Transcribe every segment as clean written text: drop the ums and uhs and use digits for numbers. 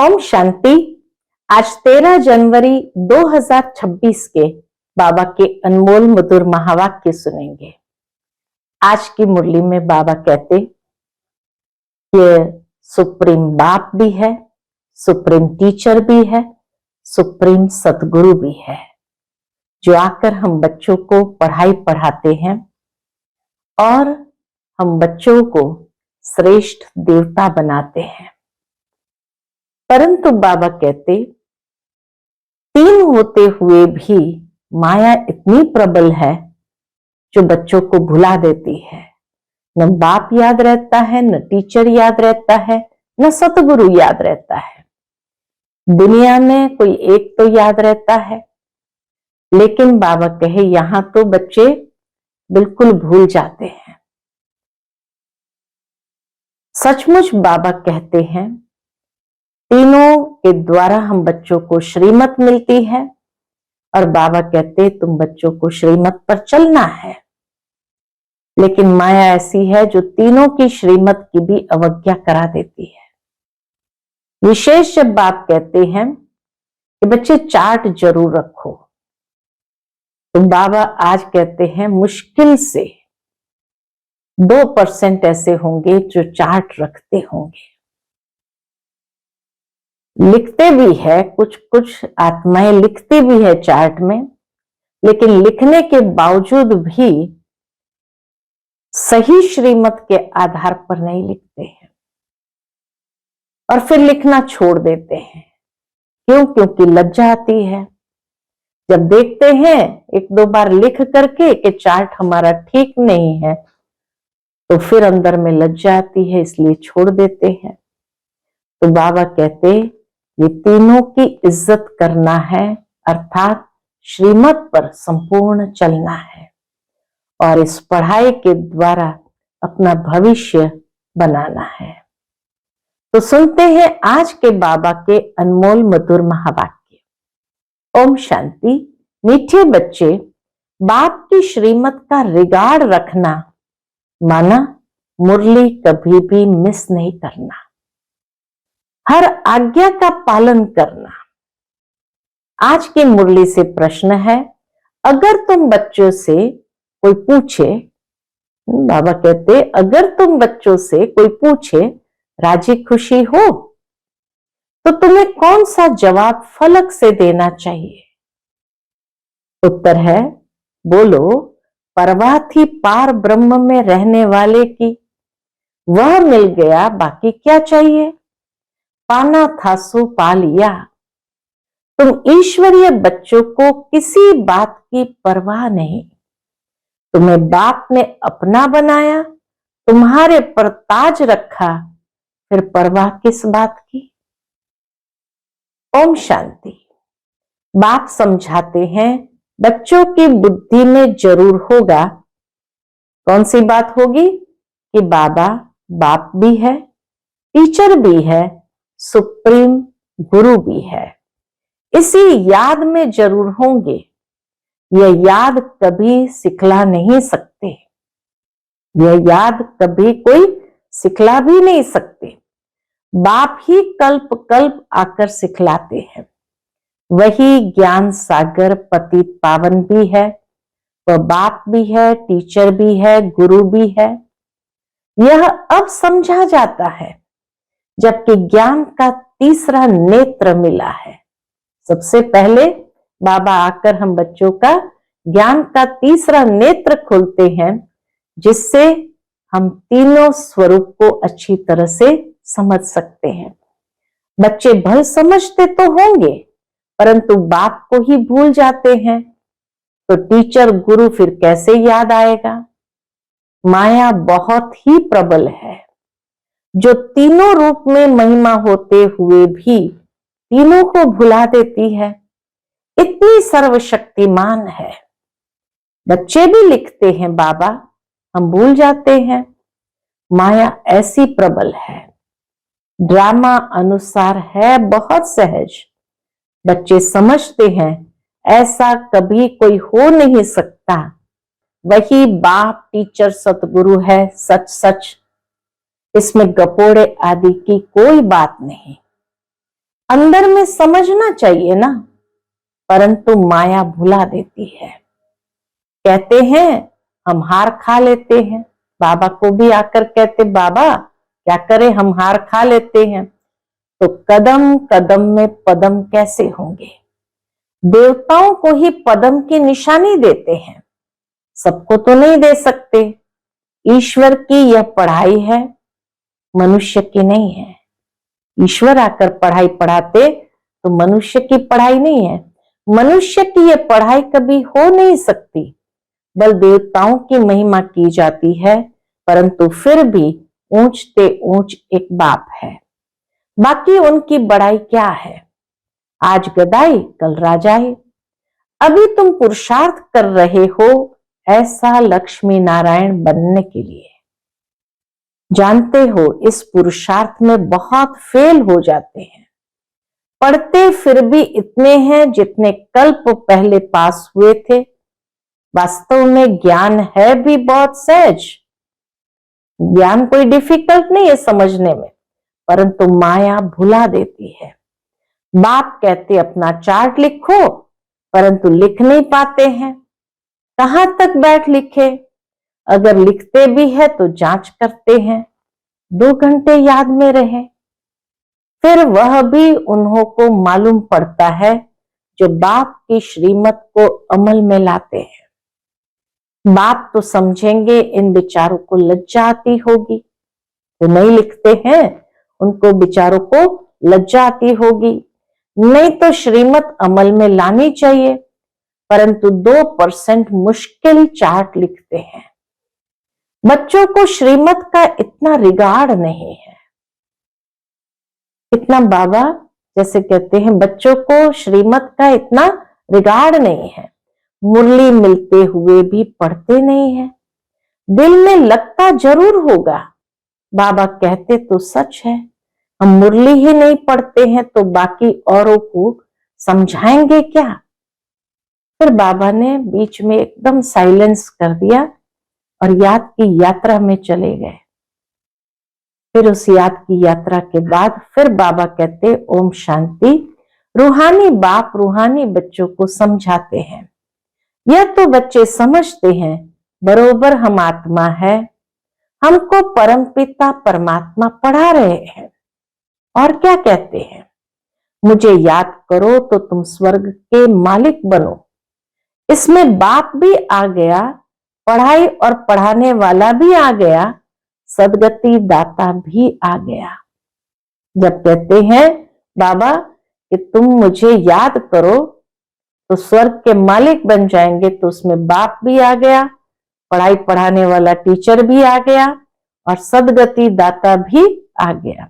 ओम शांति। आज 13 जनवरी 2026 के बाबा के अनमोल मधुर महावाक्य सुनेंगे। आज की मुरली में बाबा कहते कि सुप्रीम बाप भी है, सुप्रीम टीचर भी है, सुप्रीम सतगुरु भी है, जो आकर हम बच्चों को पढ़ाई पढ़ाते हैं और हम बच्चों को श्रेष्ठ देवता बनाते हैं। परंतु बाबा कहते तीन होते हुए भी माया इतनी प्रबल है जो बच्चों को भुला देती है। न बाप याद रहता है, न टीचर याद रहता है, न सतगुरु याद रहता है। दुनिया में कोई एक तो याद रहता है, लेकिन बाबा कहे यहां तो बच्चे बिल्कुल भूल जाते हैं। सचमुच बाबा कहते हैं तीनों के द्वारा हम बच्चों को श्रीमत मिलती है और बाबा कहते तुम बच्चों को श्रीमत पर चलना है। लेकिन माया ऐसी है जो तीनों की श्रीमत की भी अवज्ञा करा देती है। विशेष जब बाप कहते हैं कि बच्चे चार्ट जरूर रखो, तो बाबा आज कहते हैं मुश्किल से 2% ऐसे होंगे जो चार्ट रखते होंगे। लिखते भी है, कुछ कुछ आत्माएं लिखती भी है चार्ट में, लेकिन लिखने के बावजूद भी सही श्रीमत के आधार पर नहीं लिखते हैं और फिर लिखना छोड़ देते हैं। क्यों? क्योंकि लज्जा आती है। जब देखते हैं एक दो बार लिख करके कि चार्ट हमारा ठीक नहीं है, तो फिर अंदर में लज्जा आती है, इसलिए छोड़ देते हैं। तो बाबा कहते ये तीनों की इज्जत करना है, अर्थात श्रीमत पर संपूर्ण चलना है और इस पढ़ाई के द्वारा अपना भविष्य बनाना है। तो सुनते हैं आज के बाबा के अनमोल मधुर महावाक्य। ओम शांति। मीठे बच्चे, बाप की श्रीमत का रिगार्ड रखना माना मुरली कभी भी मिस नहीं करना, हर आज्ञा का पालन करना। आज की मुरली से प्रश्न है, अगर तुम बच्चों से कोई पूछे, बाबा कहते अगर तुम बच्चों से कोई पूछे राजी खुशी हो, तो तुम्हें कौन सा जवाब फलक से देना चाहिए? उत्तर है, बोलो परवाह थी पार ब्रह्म में रहने वाले की, वह मिल गया बाकी क्या चाहिए, पाना था सो पा लिया। तुम ईश्वरीय बच्चों को किसी बात की परवाह नहीं, तुम्हें बाप ने अपना बनाया, तुम्हारे पर ताज रखा, फिर परवाह किस बात की। ओम शांति। बाप समझाते हैं बच्चों की बुद्धि में जरूर होगा। कौन सी बात होगी? कि बाबा बाप भी है, टीचर भी है, सुप्रीम गुरु भी है। इसी याद में जरूर होंगे। यह याद कभी सिखला नहीं सकते, यह याद कभी कोई सिखला भी नहीं सकते। बाप ही कल्प कल्प आकर सिखलाते हैं। वही ज्ञान सागर पतित पावन भी है, वह बाप भी है, टीचर भी है, गुरु भी है। यह अब समझा जाता है जबकि ज्ञान का तीसरा नेत्र मिला है। सबसे पहले बाबा आकर हम बच्चों का ज्ञान का तीसरा नेत्र खोलते हैं, जिससे हम तीनों स्वरूप को अच्छी तरह से समझ सकते हैं। बच्चे भल समझते तो होंगे, परंतु बाप को ही भूल जाते हैं, तो टीचर गुरु फिर कैसे याद आएगा? माया बहुत ही प्रबल है, जो तीनों रूप में महिमा होते हुए भी तीनों को भुला देती है। इतनी सर्वशक्तिमान है। बच्चे भी लिखते हैं बाबा, हम भूल जाते हैं। माया ऐसी प्रबल है, ड्रामा अनुसार है बहुत सहज। बच्चे समझते हैं ऐसा कभी कोई हो नहीं सकता। वही बाप टीचर सतगुरु है, सच सच। इसमें गपोड़े आदि की कोई बात नहीं। अंदर में समझना चाहिए ना, परंतु माया भुला देती है। कहते हैं हम हार खा लेते हैं, बाबा को भी आकर कहते बाबा क्या करें, हम हार खा लेते हैं। तो कदम कदम में पदम कैसे होंगे? देवताओं को ही पदम की निशानी देते हैं, सबको तो नहीं दे सकते। ईश्वर की यह पढ़ाई है, मनुष्य की नहीं है। ईश्वर आकर पढ़ाई पढ़ाते तो मनुष्य की पढ़ाई नहीं है। मनुष्य की यह पढ़ाई कभी हो नहीं सकती। बल देवताओं की महिमा की जाती है, परंतु फिर भी ऊंचते ऊंच एक बाप है। बाकी उनकी बड़ाई क्या है? आज गदाई कल राजाई। अभी तुम पुरुषार्थ कर रहे हो ऐसा लक्ष्मी नारायण बनने के लिए। जानते हो इस पुरुषार्थ में बहुत फेल हो जाते हैं। पढ़ते फिर भी इतने हैं जितने कल्प पहले पास हुए थे। वास्तव में ज्ञान है भी बहुत सहज, ज्ञान कोई डिफिकल्ट नहीं है समझने में, परंतु माया भुला देती है। बाप कहते अपना चार्ट लिखो, परंतु लिख नहीं पाते हैं। कहां तक बैठ लिखे? अगर लिखते भी है तो जांच करते हैं, 2 घंटे याद में रहे, फिर वह भी उन्हों को मालूम पड़ता है जो बाप की श्रीमत को अमल में लाते हैं। बाप तो समझेंगे इन बेचारों को लज्जा आती होगी, तो नहीं लिखते हैं, उनको बेचारों को लज्जा आती होगी। नहीं तो श्रीमत अमल में लानी चाहिए, परंतु 2% मुश्किल चार्ट लिखते हैं। बच्चों को श्रीमत का इतना रिगार्ड नहीं है, इतना बाबा जैसे कहते हैं बच्चों को श्रीमत का इतना रिगार्ड नहीं है। मुरली मिलते हुए भी पढ़ते नहीं है। दिल में लगता जरूर होगा, बाबा कहते तो सच है, हम मुरली ही नहीं पढ़ते हैं तो बाकी औरों को समझाएंगे क्या? फिर बाबा ने बीच में एकदम साइलेंस कर दिया और याद की यात्रा में चले गए। फिर उस याद की यात्रा के बाद फिर बाबा कहते ओम शांति। रूहानी बाप रूहानी बच्चों को समझाते हैं। यह तो बच्चे समझते हैं बरोबर हम आत्मा है, हमको परमपिता परमात्मा पढ़ा रहे हैं। और क्या कहते हैं? मुझे याद करो तो तुम स्वर्ग के मालिक बनो। इसमें बाप भी आ गया, पढ़ाई और पढ़ाने वाला भी आ गया, सदगति दाता भी आ गया। जब कहते हैं बाबा कि तुम मुझे याद करो तो स्वर्ग के मालिक बन जाएंगे, तो उसमें बाप भी आ गया, पढ़ाई पढ़ाने वाला टीचर भी आ गया और सदगति दाता भी आ गया।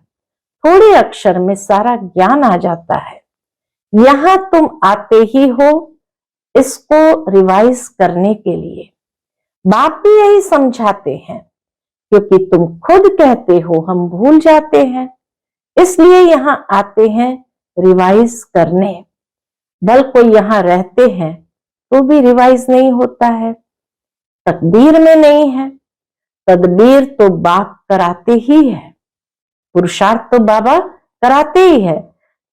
थोड़े अक्षर में सारा ज्ञान आ जाता है। यहां तुम आते ही हो इसको रिवाइज करने के लिए। बाप भी यही समझाते हैं, क्योंकि तुम खुद कहते हो हम भूल जाते हैं, इसलिए यहां आते हैं रिवाइज करने। बल कोई यहां रहते हैं तो भी रिवाइज नहीं होता है, तकदीर में नहीं है। तदबीर तो बाप कराते ही है, पुरुषार्थ तो बाबा कराते ही है,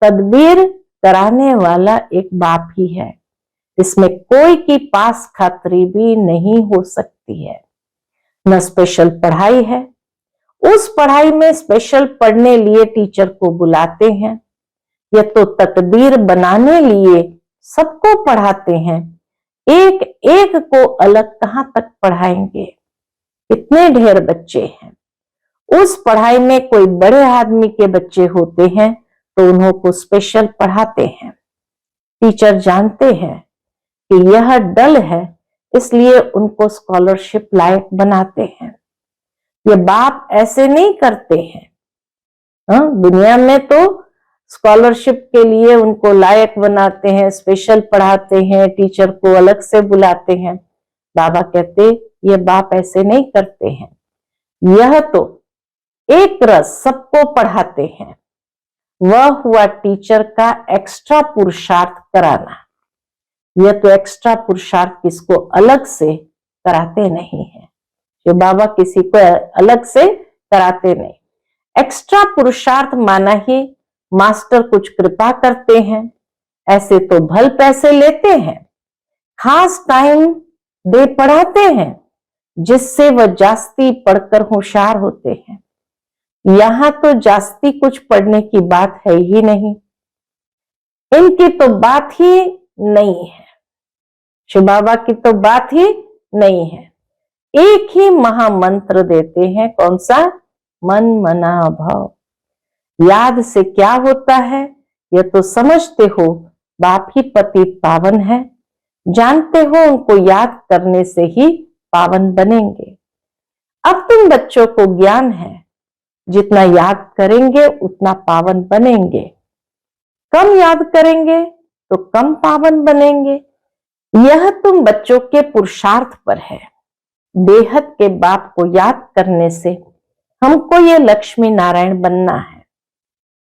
तदबीर कराने वाला एक बाप ही है। इसमें कोई की पास खातरी भी नहीं हो सकती है। न स्पेशल पढ़ाई है, उस पढ़ाई में स्पेशल पढ़ने लिए टीचर को बुलाते हैं, या तो तकदीर बनाने लिए सबको पढ़ाते हैं। एक एक को अलग कहां तक पढ़ाएंगे? इतने ढेर बच्चे हैं। उस पढ़ाई में कोई बड़े आदमी के बच्चे होते हैं तो उन्हों को स्पेशल पढ़ाते हैं। टीचर जानते हैं कि यह डल है, इसलिए उनको स्कॉलरशिप लायक बनाते हैं। ये बाप ऐसे नहीं करते हैं। दुनिया में तो स्कॉलरशिप के लिए उनको लायक बनाते हैं, स्पेशल पढ़ाते हैं, टीचर को अलग से बुलाते हैं। बाबा कहते ये बाप ऐसे नहीं करते हैं। यह तो एक रस सबको पढ़ाते हैं। वह हुआ टीचर का एक्स्ट्रा पुरुषार्थ कराना। यह तो एक्स्ट्रा पुरुषार्थ किसको अलग से कराते नहीं है, जो बाबा किसी को अलग से कराते नहीं। एक्स्ट्रा पुरुषार्थ माना ही मास्टर कुछ कृपा करते हैं, ऐसे तो भल पैसे लेते हैं, खास टाइम दे पढ़ाते हैं, जिससे वह जास्ती पढ़कर होशियार होते हैं। यहां तो जास्ती कुछ पढ़ने की बात है ही नहीं, इनकी तो बात ही नहीं है, शिव बाबा की तो बात ही नहीं है। एक ही महामंत्र देते हैं, कौन सा? मन मना भव। याद से क्या होता है यह तो समझते हो, बाप ही पति पावन है, जानते हो उनको याद करने से ही पावन बनेंगे। अब तुम बच्चों को ज्ञान है, जितना याद करेंगे उतना पावन बनेंगे, कम याद करेंगे तो कम पावन बनेंगे। यह तुम बच्चों के पुरुषार्थ पर है। बेहद के बाप को याद करने से हमको ये लक्ष्मी नारायण बनना है।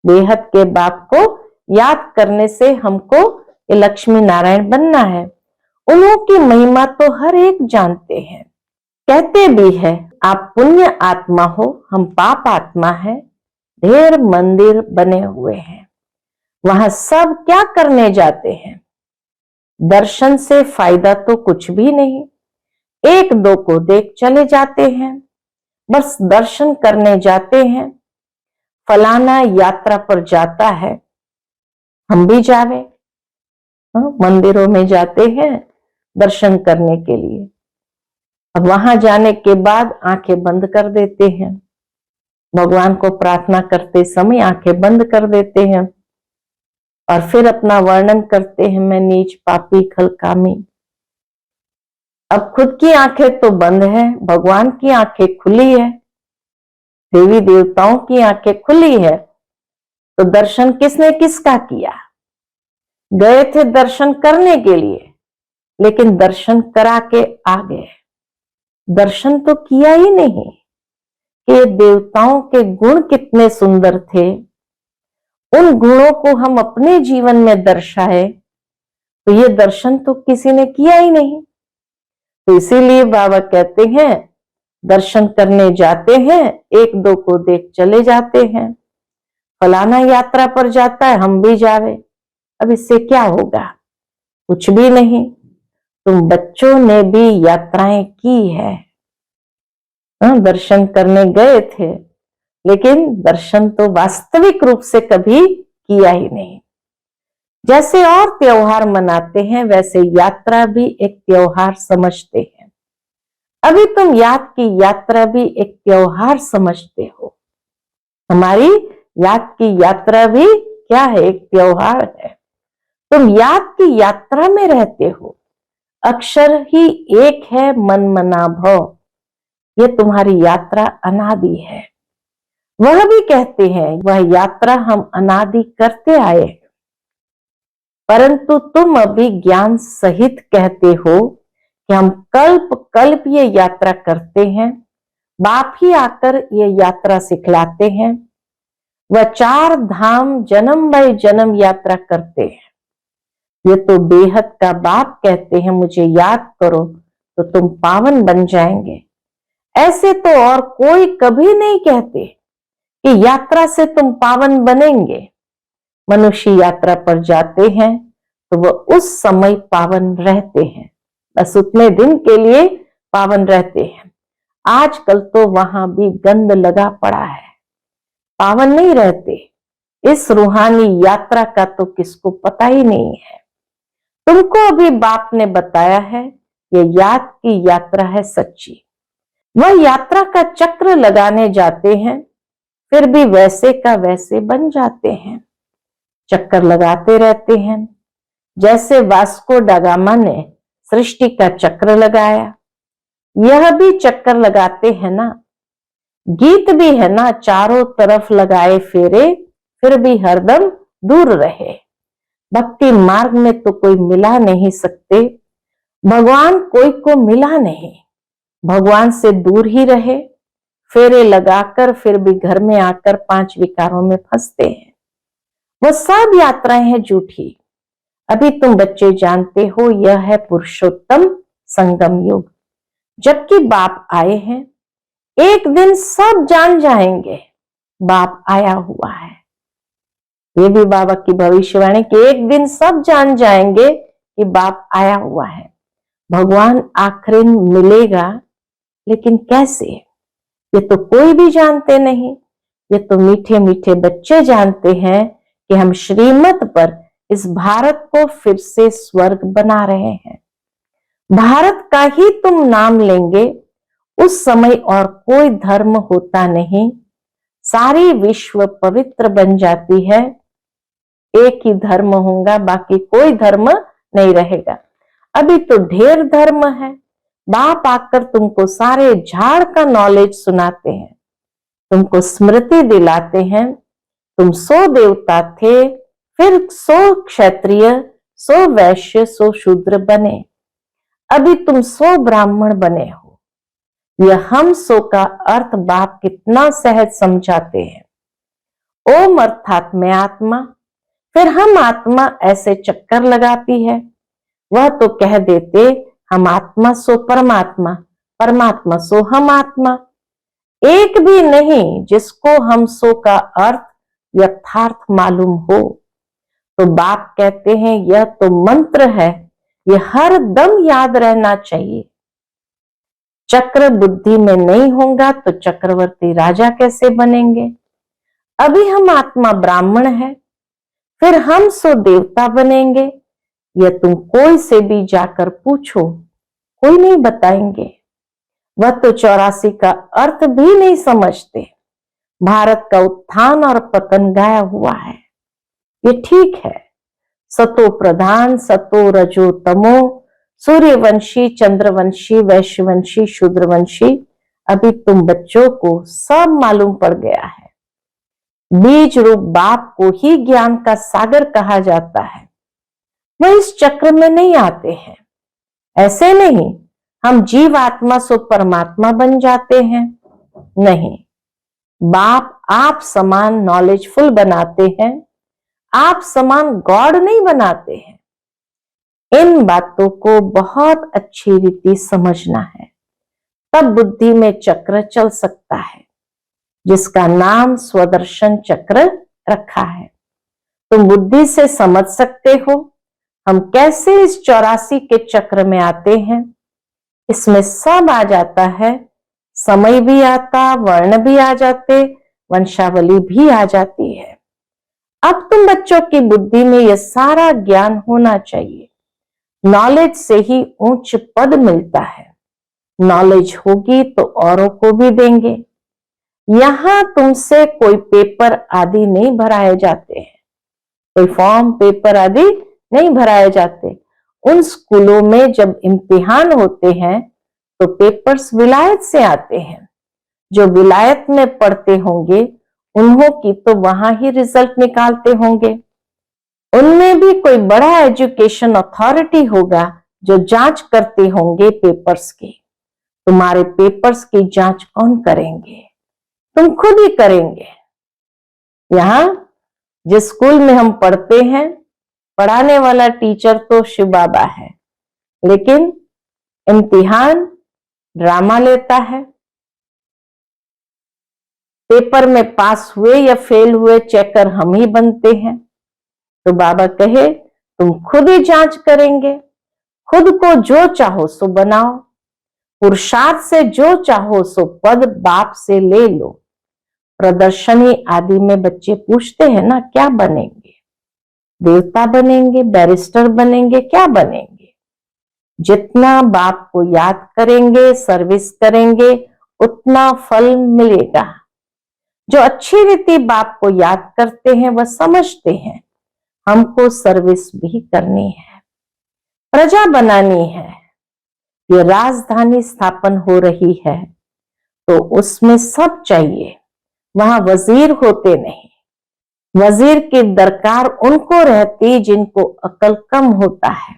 बेहद के बाप को याद करने से हमको ये लक्ष्मी नारायण बनना है। उन्हों की महिमा तो हर एक जानते हैं, कहते भी है आप पुण्य आत्मा हो, हम पाप आत्मा है। ढेर मंदिर बने हुए हैं, वहां सब क्या करने जाते हैं? दर्शन से फायदा तो कुछ भी नहीं, एक दो को देख चले जाते हैं, बस दर्शन करने जाते हैं। फलाना यात्रा पर जाता है, हम भी जावे। मंदिरों में जाते हैं दर्शन करने के लिए, अब वहां जाने के बाद आंखें बंद कर देते हैं, भगवान को प्रार्थना करते समय आंखें बंद कर देते हैं और फिर अपना वर्णन करते हैं, मैं नीच पापी खलकामी। अब खुद की आंखें तो बंद है, भगवान की आंखें खुली है, देवी देवताओं की आंखें खुली है, तो दर्शन किसने किसका किया? गए थे दर्शन करने के लिए, लेकिन दर्शन करा के आ गए, दर्शन तो किया ही नहीं कि देवताओं के गुण कितने सुंदर थे, उन गुणों को हम अपने जीवन में दर्शाए, तो ये दर्शन तो किसी ने किया ही नहीं। तो इसीलिए बाबा कहते हैं दर्शन करने जाते हैं, एक दो को देख चले जाते हैं। फलाना यात्रा पर जाता है, हम भी जावे। अब इससे क्या होगा? कुछ भी नहीं। तुम बच्चों ने भी यात्राएं की है, दर्शन करने गए थे, लेकिन दर्शन तो वास्तविक रूप से कभी किया ही नहीं। जैसे और त्योहार मनाते हैं, वैसे यात्रा भी एक त्योहार समझते हैं। अभी तुम याद की यात्रा भी एक त्योहार समझते हो। हमारी याद की यात्रा भी क्या है? एक त्योहार है। तुम याद की यात्रा में रहते हो, अक्षर ही एक है मन मना भव। ये तुम्हारी यात्रा अनादि है। वह भी कहते हैं वह यात्रा हम अनादि करते आए हैं, परंतु तुम अभी ज्ञान सहित कहते हो कि हम कल्प कल्प ये यात्रा करते हैं, बाप ही आकर ये यात्रा सिखलाते हैं। वह 4 धाम जन्म बाय जन्म यात्रा करते हैं। ये तो बेहद का बाप कहते हैं मुझे याद करो तो तुम पावन बन जाएंगे। ऐसे तो और कोई कभी नहीं कहते कि यात्रा से तुम पावन बनेंगे। मनुष्य यात्रा पर जाते हैं तो वह उस समय पावन रहते हैं, बस उतने दिन के लिए पावन रहते हैं। आजकल तो वहां भी गंद लगा पड़ा है, पावन नहीं रहते। इस रूहानी यात्रा का तो किसको पता ही नहीं है। तुमको अभी बाप ने बताया है ये याद की यात्रा है सच्ची। वह यात्रा का चक्र लगाने जाते हैं, फिर भी वैसे का वैसे बन जाते हैं, चक्कर लगाते रहते हैं। जैसे वास्को दा गामा ने सृष्टि का चक्र लगाया, यह भी चक्कर लगाते हैं ना। गीत भी है ना, चारों तरफ लगाए फेरे, फिर भी हरदम दूर रहे। भक्ति मार्ग में तो कोई मिला नहीं सकते, भगवान कोई को मिला नहीं, भगवान से दूर ही रहे। फेरे लगाकर फिर भी घर में आकर 5 विकारों में फंसते हैं। वह सब यात्राएं हैं झूठी। अभी तुम बच्चे जानते हो यह है पुरुषोत्तम संगम युग। जबकि बाप आए हैं, एक दिन सब जान जाएंगे बाप आया हुआ है। ये भी बाबा की भविष्यवाणी कि एक दिन सब जान जाएंगे कि बाप आया हुआ है, भगवान आखिर मिलेगा, लेकिन कैसे, ये तो कोई भी जानते नहीं। ये तो मीठे मीठे बच्चे जानते हैं कि हम श्रीमत पर इस भारत को फिर से स्वर्ग बना रहे हैं। भारत का ही तुम नाम लेंगे, उस समय और कोई धर्म होता नहीं, सारी विश्व पवित्र बन जाती है। एक ही धर्म होगा, बाकी कोई धर्म नहीं रहेगा। अभी तो ढेर धर्म है। बाप आकर तुमको सारे झाड़ का नॉलेज सुनाते हैं, तुमको स्मृति दिलाते हैं। तुम 100 देवता थे, फिर 100 क्षत्रिय, 100 वैश्य, 100 शूद्र बने, अभी तुम 100 ब्राह्मण बने हो। यह हम 100 का अर्थ बाप कितना सहज समझाते हैं। ओम अर्थात मैं आत्मा, फिर हम आत्मा ऐसे चक्कर लगाती है। वह तो कह देते हम आत्मा सो परमात्मा, परमात्मा सो हम आत्मा। एक भी नहीं जिसको हम 100 का अर्थ यथार्थ मालूम हो। तो बाप कहते हैं यह तो मंत्र है, यह हर दम याद रहना चाहिए। चक्र बुद्धि में नहीं होगा तो चक्रवर्ती राजा कैसे बनेंगे। अभी हम आत्मा ब्राह्मण है, फिर हम 100 देवता बनेंगे। यह तुम कोई से भी जाकर पूछो, कोई नहीं बताएंगे। वह तो 84 का अर्थ भी नहीं समझते। भारत का उत्थान और पतन गाया हुआ है, ये ठीक है। सतो प्रधान, सतो रजो तमो, सूर्यवंशी, चंद्रवंशी, वैश्यवंशी, शूद्रवंशी, अभी तुम बच्चों को सब मालूम पड़ गया है। बीज रूप बाप को ही ज्ञान का सागर कहा जाता है। वह इस चक्र में नहीं आते हैं। ऐसे नहीं हम जीव आत्मा सो परमात्मा बन जाते हैं, नहीं। बाप आप समान नॉलेजफुल बनाते हैं, आप समान गॉड नहीं बनाते हैं। इन बातों को बहुत अच्छी रीति समझना है, तब बुद्धि में चक्र चल सकता है, जिसका नाम स्वदर्शन चक्र रखा है। तुम बुद्धि से समझ सकते हो हम कैसे इस 84 के चक्र में आते हैं। इसमें सब आ जाता है, समय भी आता, वर्ण भी आ जाते, वंशावली भी आ जाती है। अब तुम बच्चों की बुद्धि में यह सारा ज्ञान होना चाहिए। नॉलेज से ही उच्च पद मिलता है। नॉलेज होगी तो औरों को भी देंगे। यहां तुमसे कोई पेपर आदि नहीं भराए जाते हैं, कोई फॉर्म पेपर आदि नहीं भराए जाते। उन स्कूलों में जब इम्तिहान होते हैं तो पेपर्स विलायत से आते हैं। जो विलायत में पढ़ते होंगे उन्हों की तो वहां ही रिजल्ट निकालते होंगे। उनमें भी कोई बड़ा एजुकेशन अथॉरिटी होगा जो जांच करते होंगे पेपर्स की। तुम्हारे पेपर्स की जांच कौन करेंगे? तुम खुद ही करेंगे। यहां जिस स्कूल में हम पढ़ते हैं, पढ़ाने वाला टीचर तो शिव बाबा है, लेकिन इम्तिहान ड्रामा लेता है। पेपर में पास हुए या फेल हुए चेकर हम ही बनते हैं। तो बाबा कहे तुम खुद ही जांच करेंगे। खुद को जो चाहो सो बनाओ, पुरुषार्थ से जो चाहो सो पद बाप से ले लो। प्रदर्शनी आदि में बच्चे पूछते हैं ना, क्या बनेंगे? देवता बनेंगे, बैरिस्टर बनेंगे, क्या बनेंगे? जितना बाप को याद करेंगे, सर्विस करेंगे, उतना फल मिलेगा। जो अच्छी रीति बाप को याद करते हैं वह समझते हैं हमको सर्विस भी करनी है, प्रजा बनानी है। ये राजधानी स्थापन हो रही है तो उसमें सब चाहिए। वहां वजीर होते नहीं। वजीर की दरकार उनको रहती जिनको अकल कम होता है।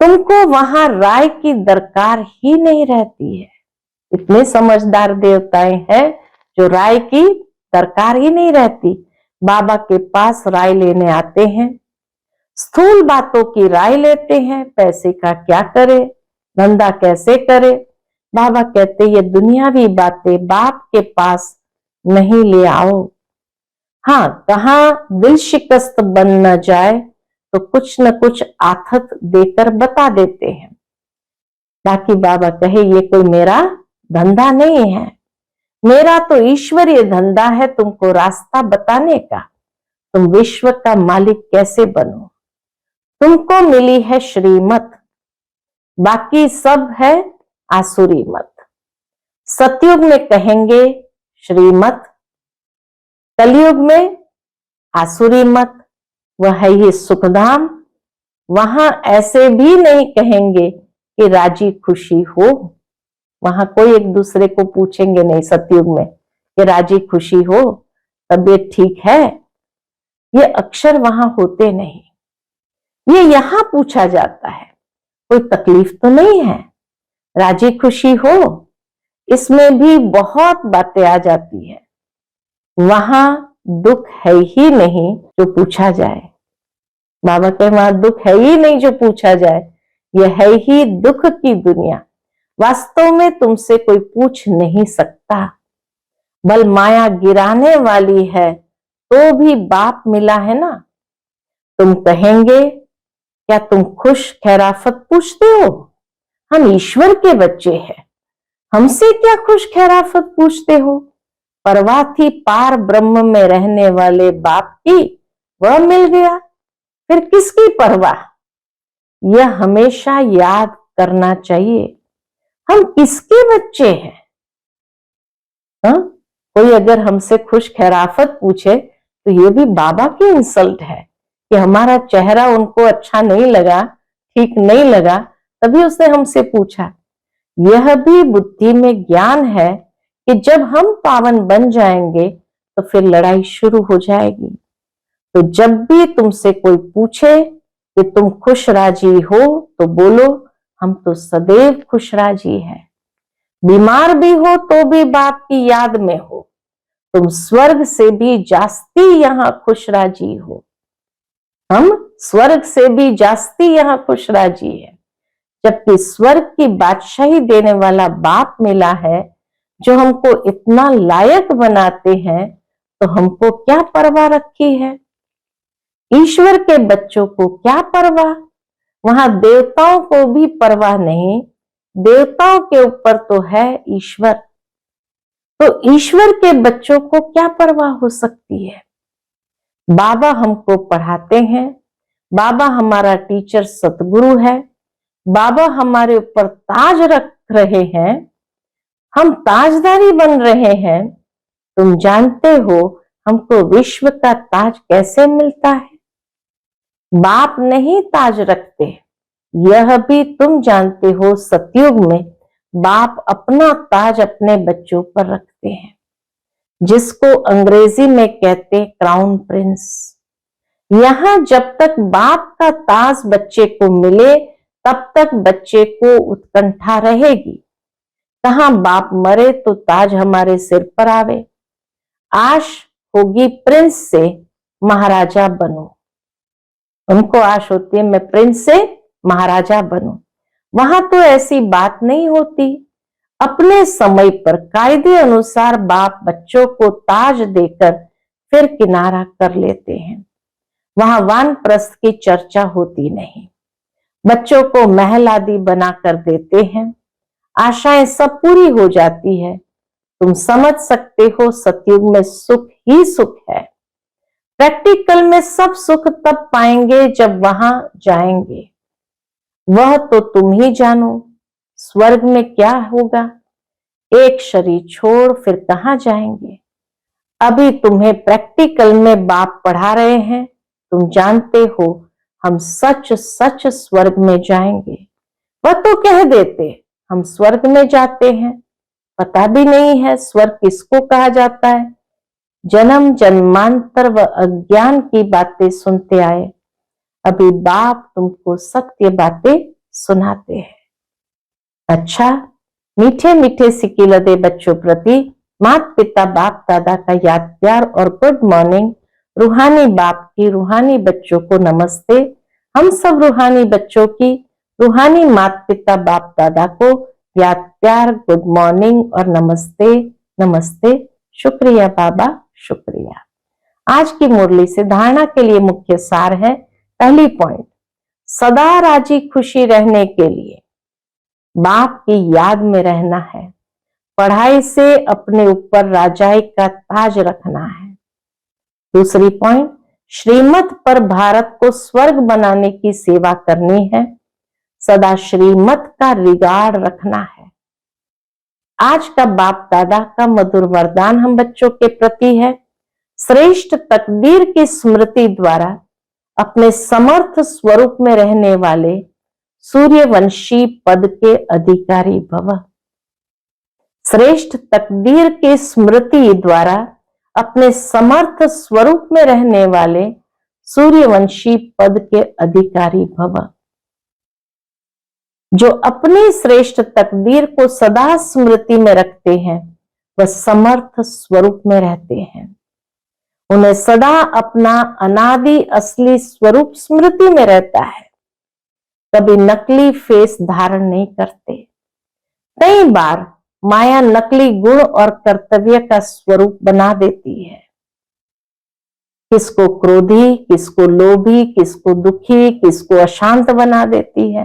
तुमको वहां राय की दरकार ही नहीं रहती है। इतने समझदार देवताएं हैं जो राय की दरकार ही नहीं रहती। बाबा के पास राय लेने आते हैं, स्थूल बातों की राय लेते हैं, पैसे का क्या करे, धंधा कैसे करे। बाबा कहते ये दुनियावी बातें बाप के पास नहीं ले आओ। हाँ, कहाँ दिल शिकस्त बन न जाए तो कुछ न कुछ आथत देकर बता देते हैं, ताकि बाबा कहे ये कोई मेरा धंधा नहीं है, मेरा तो ईश्वरीय धंधा है तुमको रास्ता बताने का। तुम विश्व का मालिक कैसे बनो, तुमको मिली है श्रीमत, बाकी सब है आसुरी मत। सतयुग में कहेंगे श्रीमत, कलयुग में आसुरी मत। वह है ये सुखधाम, वहां ऐसे भी नहीं कहेंगे कि राजी खुशी हो। वहां कोई एक दूसरे को पूछेंगे नहीं सतयुग में कि राजी खुशी हो, तबीयत ठीक है। ये अक्षर वहां होते नहीं, ये यहां पूछा जाता है। कोई तकलीफ तो नहीं है, राजी खुशी हो, इसमें भी बहुत बातें आ जाती है। वहां दुख है ही नहीं जो पूछा जाए। बाबा के वहां दुख है ही नहीं जो पूछा जाए, यह है ही दुख की दुनिया। वास्तव में तुमसे कोई पूछ नहीं सकता। बल माया गिराने वाली है तो भी बाप मिला है ना। तुम कहेंगे क्या तुम खुश खैराफत पूछते हो, हम ईश्वर के बच्चे हैं, हमसे क्या खुश खैराफत पूछते हो। परवाह थी पार ब्रह्म में रहने वाले बाप की, वह मिल गया, फिर किसकी परवाह। यह हमेशा याद करना चाहिए, हम किसके बच्चे हैं। हा? कोई अगर हमसे खुश खैराफत पूछे तो ये भी बाबा की इंसल्ट है कि हमारा चेहरा उनको अच्छा नहीं लगा, ठीक नहीं लगा, तभी उसने हमसे पूछा। यह भी बुद्धि में ज्ञान है कि जब हम पावन बन जाएंगे तो फिर लड़ाई शुरू हो जाएगी। तो जब भी तुमसे कोई पूछे कि तुम खुश राजी हो तो बोलो हम तो सदैव खुश राजी हैं। बीमार भी हो तो भी बाप की याद में हो, तुम स्वर्ग से भी जास्ती यहां खुश राजी हो। हम स्वर्ग से भी जास्ती यहां खुश राजी है, जबकि स्वर्ग की बादशाही देने वाला बाप मिला है जो हमको इतना लायक बनाते हैं, तो हमको क्या परवाह रखी है। ईश्वर के बच्चों को क्या परवाह, वहां देवताओं को भी परवाह नहीं, देवताओं के ऊपर तो है ईश्वर, तो ईश्वर के बच्चों को क्या परवाह हो सकती है। बाबा हमको पढ़ाते हैं, बाबा हमारा टीचर सतगुरु है, बाबा हमारे ऊपर ताज रख रहे हैं, हम ताजदारी बन रहे हैं। तुम जानते हो हमको विश्व का ताज कैसे मिलता है, बाप नहीं ताज रखते, यह भी तुम जानते हो। सतयुग में बाप अपना ताज अपने बच्चों पर रखते हैं, जिसको अंग्रेजी में कहते क्राउन प्रिंस। यहां जब तक बाप का ताज बच्चे को मिले तब तक बच्चे को उत्कंठा रहेगी। कहां बाप मरे तो ताज हमारे सिर पर आवे, आश होगी प्रिंस से महाराजा बनूं। उनको आश होती है मैं प्रिंस से महाराजा बनूं। वहां तो ऐसी बात नहीं होती। अपने समय पर कायदे अनुसार बाप बच्चों को ताज देकर फिर किनारा कर लेते हैं। वहां वानप्रस्थ की चर्चा होती नहीं, बच्चों को महल आदि बना कर देते हैं, आशाएं सब पूरी हो जाती है। तुम समझ सकते हो सतयुग में सुख ही सुख है। प्रैक्टिकल में सब सुख तब पाएंगे जब वहां जाएंगे, वह तो तुम ही जानो। स्वर्ग में क्या होगा, एक शरीर छोड़ फिर कहां जाएंगे। अभी तुम्हें प्रैक्टिकल में बाप पढ़ा रहे हैं, तुम जानते हो हम सच सच स्वर्ग में जाएंगे। वह तो कह देते हम स्वर्ग में जाते हैं, पता भी नहीं है स्वर्ग किसको कहा जाता है। जन्म जन्मांतर व अज्ञान की बातें सुनते आए, अभी बाप तुमको सत्य बातें सुनाते हैं। अच्छा, मीठे मीठे सिकिलदे बच्चों प्रति माता पिता बाप दादा का याद प्यार और गुड मॉर्निंग। रूहानी बाप की रूहानी बच्चों को नमस्ते। हम सब रूहानी बच्चों की रूहानी माता पिता बाप दादा को याद प्यार, गुड मॉर्निंग और नमस्ते नमस्ते। शुक्रिया बाबा, शुक्रिया। आज की मुरली से धारणा के लिए मुख्य सार है। पहली पॉइंट, सदा राजी खुशी रहने के लिए बाप की याद में रहना है। पढ़ाई से अपने ऊपर राजाई का ताज रखना है। दूसरी पॉइंट, श्रीमत पर भारत को स्वर्ग बनाने की सेवा करनी है। सदा श्रीमत का रिगार्ड रखना है। आज का बाप दादा का मधुर वरदान हम बच्चों के प्रति है, श्रेष्ठ तकदीर की स्मृति द्वारा अपने समर्थ स्वरूप में रहने वाले सूर्यवंशी पद के अधिकारी भव। श्रेष्ठ तकदीर की स्मृति द्वारा अपने समर्थ स्वरूप में रहने वाले सूर्यवंशी पद के अधिकारी भव। जो अपनी श्रेष्ठ तकदीर को सदा स्मृति में रखते हैं वह समर्थ स्वरूप में रहते हैं। उन्हें सदा अपना अनादि असली स्वरूप स्मृति में रहता है। कभी नकली फेस धारण नहीं करते। कई बार माया नकली गुण और कर्तव्य का स्वरूप बना देती है। किसको क्रोधी, किसको लोभी, किसको दुखी, किसको अशांत बना देती है,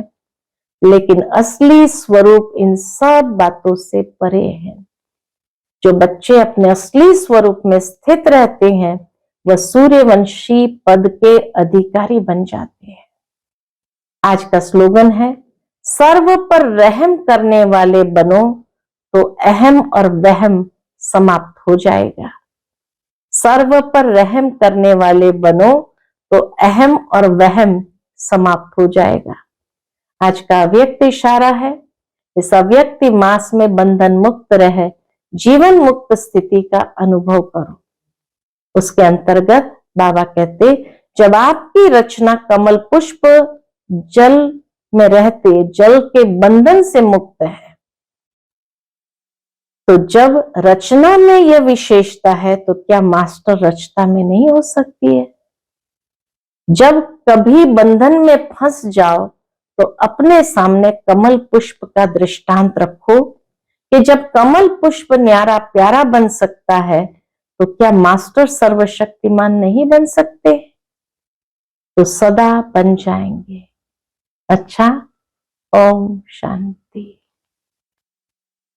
लेकिन असली स्वरूप इन सब बातों से परे है। जो बच्चे अपने असली स्वरूप में स्थित रहते हैं वह सूर्यवंशी पद के अधिकारी बन जाते हैं। आज का स्लोगन है, सर्व पर रहम करने वाले बनो तो अहम और वहम समाप्त हो जाएगा। सर्व पर रहम करने वाले बनो तो अहम और वहम समाप्त हो जाएगा। आज का अव्यक्त इशारा है, इस अव्यक्ति मास में बंधन मुक्त रहे जीवन मुक्त स्थिति का अनुभव करो। उसके अंतर्गत बाबा कहते, जब आपकी रचना कमल पुष्प जल में रहते जल के बंधन से मुक्त है, तो जब रचना में यह विशेषता है तो क्या मास्टर रचना में नहीं हो सकती है? जब कभी बंधन में फंस जाओ तो अपने सामने कमल पुष्प का दृष्टांत रखो कि जब कमल पुष्प न्यारा प्यारा बन सकता है तो क्या मास्टर सर्वशक्तिमान नहीं बन सकते? तो सदा बन जाएंगे। अच्छा, ओम शांति।